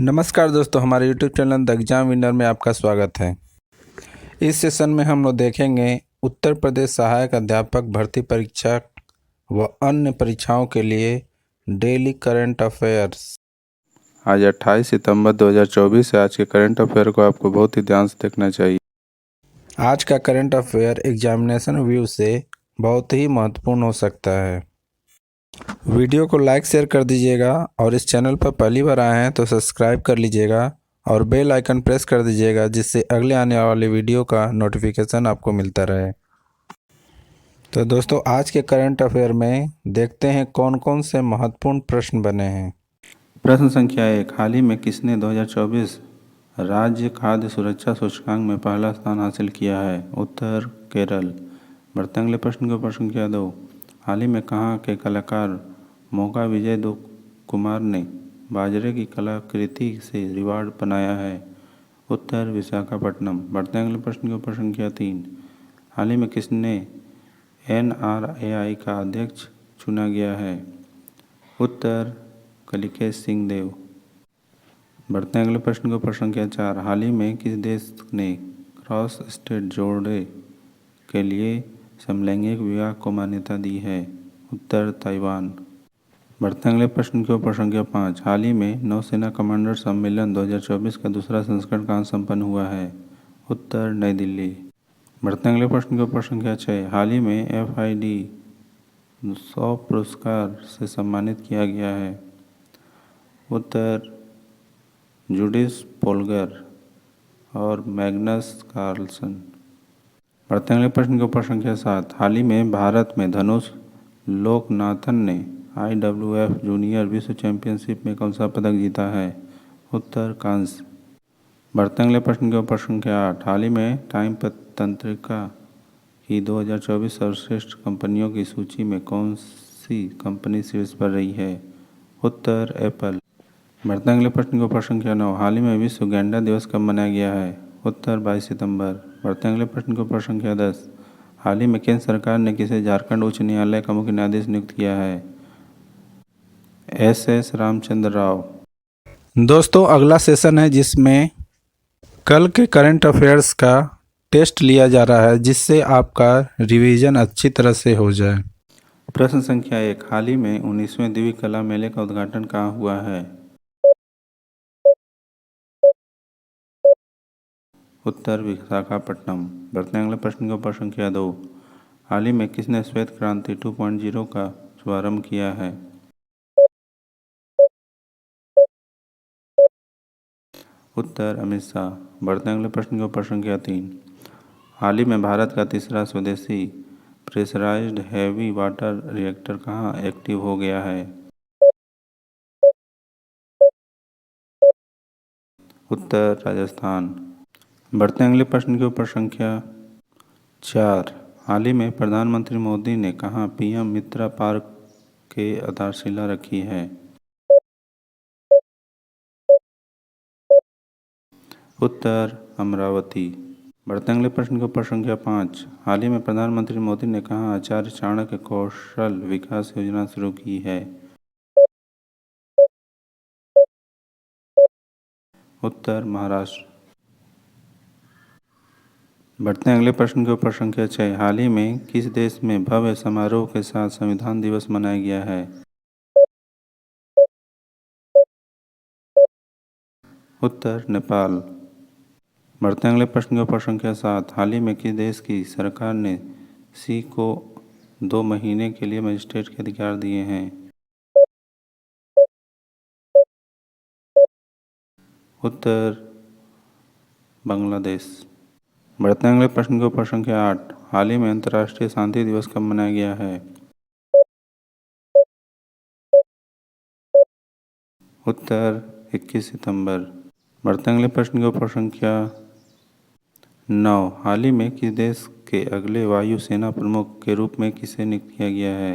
नमस्कार दोस्तों, हमारे YouTube channel the exam winner में आपका स्वागत है। इस सेशन में हम लोग देखेंगे उत्तर प्रदेश सहायक अध्यापक भर्ती परीक्षा व अन्य परीक्षाओं के लिए डेली करंट अफेयर्स। आज 28 सितंबर 2024 है। आज के करंट अफेयर को आपको बहुत ही ध्यान से देखना चाहिए। आज का करंट अफेयर एग्जामिनेशन व्यू से बहुत ही महत्वपूर्ण हो सकता है। वीडियो को लाइक शेयर कर दीजिएगा और इस चैनल पर पहली बार आए हैं तो सब्सक्राइब कर लीजिएगा और बेल आइकन प्रेस कर दीजिएगा, जिससे अगले आने वाले वीडियो का नोटिफिकेशन आपको मिलता रहे। तो दोस्तों, आज के करंट अफेयर में देखते हैं कौन कौन से महत्वपूर्ण प्रश्न बने हैं। प्रश्न संख्या 1, हाल ही में किसने 2024 राज्य खाद्य सुरक्षा सूचकांक में पहला स्थान हासिल किया है? उत्तर केरल। बढ़ते अगले प्रश्न को। प्रश्न संख्या 2, हाल ही में कहाँ के कलाकार मोगा विजय दो कुमार ने बाजरे की कलाकृति से रिवॉर्ड बनाया है? उत्तर विशाखापट्टनम। बढ़ते अगले प्रश्न के ऊपर। संख्या 3, हाल ही में किसने NRAI का अध्यक्ष चुना गया है? उत्तर कलिकेश सिंह देव। बढ़ते अगले प्रश्न के ऊपर। संख्या 4, हाल ही में किस देश ने क्रॉस स्टेट जोड़े के लिए समलैंगिक विवाह को मान्यता दी है? उत्तर ताइवान। बढ़ते अगले प्रश्न के ऊपर। संख्या 5, हाल ही में नौसेना कमांडर सम्मेलन 2024 का दूसरा संस्करण कहाँ संपन्न हुआ है? उत्तर नई दिल्ली। बढ़ते अगले प्रश्न के ऊपर। संख्या 6, हाल ही में FID 100 पुरस्कार से सम्मानित किया गया है? उत्तर जूडिस पोलगर और मैग्नस कार्लसन। बढ़ते अगले प्रश्न के ऊपर। संख्या 7, हाल ही में भारत में धनुष लोकनाथन ने IWF जूनियर विश्व चैंपियनशिप में कौन सा पदक जीता है? उत्तर कांस्य। बढ़ते अगले प्रश्न के ऊपर। संख्या 8, हाल ही में टाइम पत्रिका की 2024 सर्वश्रेष्ठ कंपनियों की सूची में कौन सी कंपनी शीर्ष पर रही है? उत्तर एप्पल। बढ़ते अगले प्रश्न के ऊपर। संख्या 9, हाल ही में विश्व गैंडा दिवस कब मनाया गया है? उत्तर 22 सितंबर। बढ़ते अगले प्रश्न के ऊपर। संख्या 10, हाल ही में केंद्र सरकार ने किसे झारखंड उच्च न्यायालय का मुख्य न्यायाधीश नियुक्त किया है? SS रामचंद्र राव। दोस्तों, अगला सेशन है जिसमें कल के करंट अफेयर्स का टेस्ट लिया जा रहा है, जिससे आपका रिवीजन अच्छी तरह से हो जाए। प्रश्न संख्या 1, हाल ही में 19वें दिव्य कला मेले का उद्घाटन कहाँ हुआ है? उत्तर विशाखापट्टनम। बढ़ते अगले प्रश्न के ऊपर। संख्या 2, हाल ही में किसने श्वेत क्रांति 2.0 का शुभारंभ किया है? उत्तर अमित शाह। बढ़ते अगले प्रश्न के ऊपर। संख्या 3, हाल ही में भारत का तीसरा स्वदेशी प्रेशराइज्ड हैवी वाटर रिएक्टर कहाँ एक्टिव हो गया है? उत्तर राजस्थान। बढ़ते अगले प्रश्न के ऊपर। संख्या 4, हाल ही में प्रधानमंत्री मोदी ने कहाँ PM मित्रा पार्क के आधारशिला रखी है? उत्तर अमरावती। बढ़ते अगले प्रश्न के ऊपर। संख्या 5, हाल ही में प्रधानमंत्री मोदी ने कहाँ आचार्य चाणक्य कौशल विकास योजना शुरू की है? उत्तर महाराष्ट्र। बढ़ते अगले प्रश्न के ऊपर। संख्या 6, हाल ही में किस देश में भव्य समारोह के साथ संविधान दिवस मनाया गया है? उत्तर नेपाल। बढ़ते अगले प्रश्न के ऊपर। संख्या 7, हाल ही में किस देश की सरकार ने C को 2 महीने के लिए मजिस्ट्रेट के अधिकार दिए हैं? उत्तर बांग्लादेश। बढ़ते अगले प्रश्न के ऊपर। संख्या 8, हाल ही में अंतर्राष्ट्रीय शांति दिवस कब मनाया गया है? उत्तर 21 सितंबर। बढ़ते अगले प्रश्न के ऊपर। संख्या 9, हाल ही में किस देश के अगले वायु सेना प्रमुख के रूप में किसे नियुक्त किया गया है?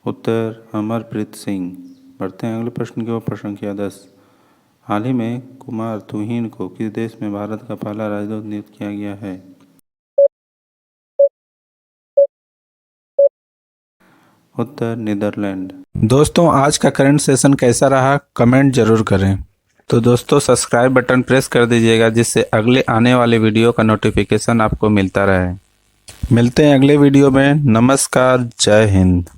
उत्तर अमरप्रीत सिंह। बढ़ते हैं अगले प्रश्न के ऊपर। संख्या 10, हाल ही में कुमार तुहिन को किस देश में भारत का पहला राजदूत नियुक्त किया गया है? उत्तर नीदरलैंड। दोस्तों आज का करंट सेशन कैसा रहा कमेंट ज़रूर करें। तो दोस्तों सब्सक्राइब बटन प्रेस कर दीजिएगा जिससे अगले आने वाले वीडियो का नोटिफिकेशन आपको मिलता रहे। मिलते हैं अगले वीडियो में। नमस्कार, जय हिंद।